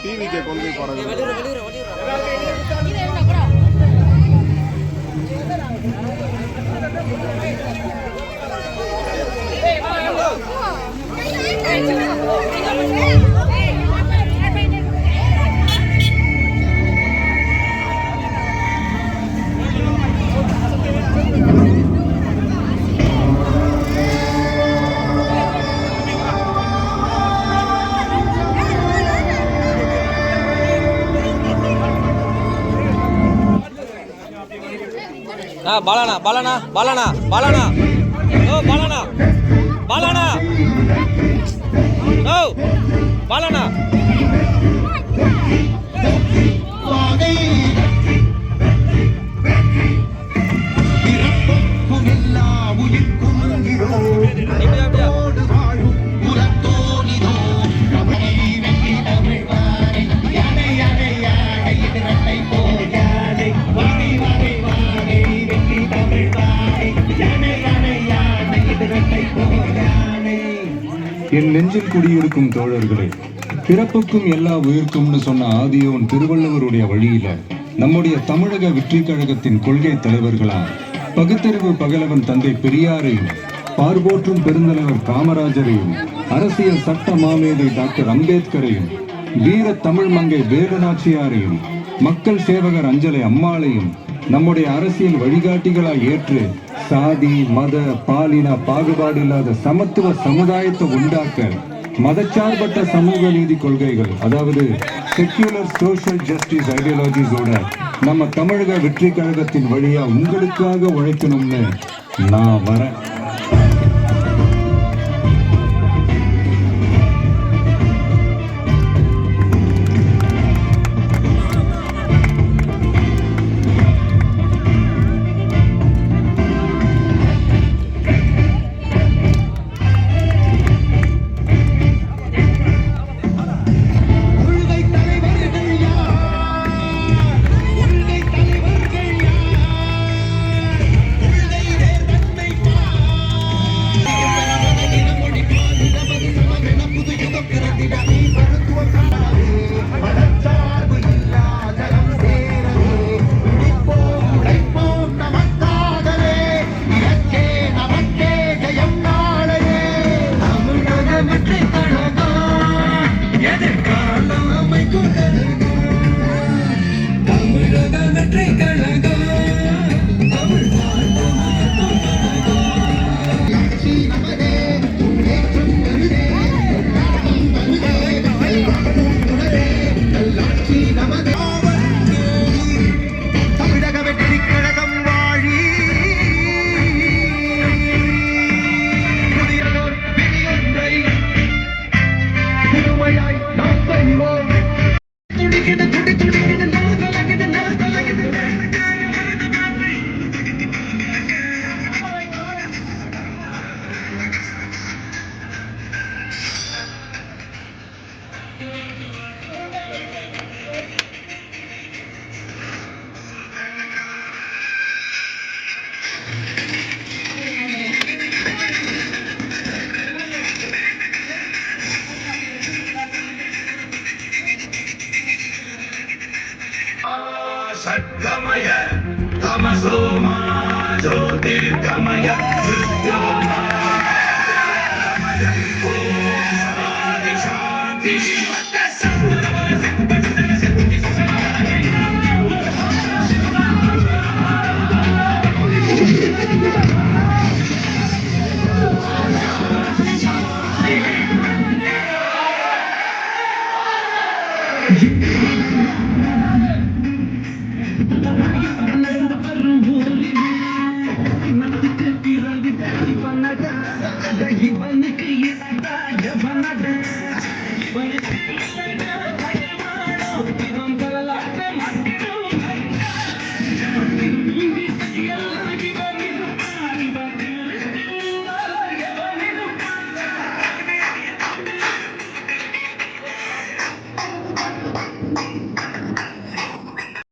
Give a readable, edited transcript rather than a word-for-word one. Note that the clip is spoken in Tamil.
டிவிக்கு கொண்டு போய் பாருங்க. பாலானா பாலானா பாலானா பாலானா ஓ பாலானா பாலானா ஓ பாலானா என் நெஞ்சில் குடியிருக்கும் தோழர்களே, பிறப்புக்கும் எல்லா உயிர்க்கும்னு சொன்ன ஆதியோன் திருவள்ளுவருடைய வழியில நம்முடைய தமிழக வெற்றி கழகத்தின் கொள்கை தலைவர்களா பகுத்தறிவு பகலவன் தந்தை பெரியாரையும், பார்போற்றும் பெருந்தலைவர் காமராஜரையும், அரசியல் சட்ட மாமேதை டாக்டர் அம்பேத்கரையும், வீர தமிழ் மங்கை வேலுநாச்சியாரையும், மக்கள் சேவகர் அஞ்சலை அம்மாளையும் நம்முடைய அரசியல் வழிகாட்டிகளாய் ஏற்று சாதி மத பாலின பாகுபாடு இல்லாத சமத்துவ சமுதாயத்தை உண்டாக்க மதச்சார்பற்ற சமூக நீதி கொள்கைகள், அதாவது செக்யூலர் சோஷியல் ஜஸ்டிஸ் ஐடியாலஜிஸோட நம்ம தமிழக வெற்றி கழகத்தின் வழியா உங்களுக்காக உழைக்கணும்னு நான் வரேன். சத்கமய தமசோமா ஜோதிர்கமய வித்யோமா சாந்தி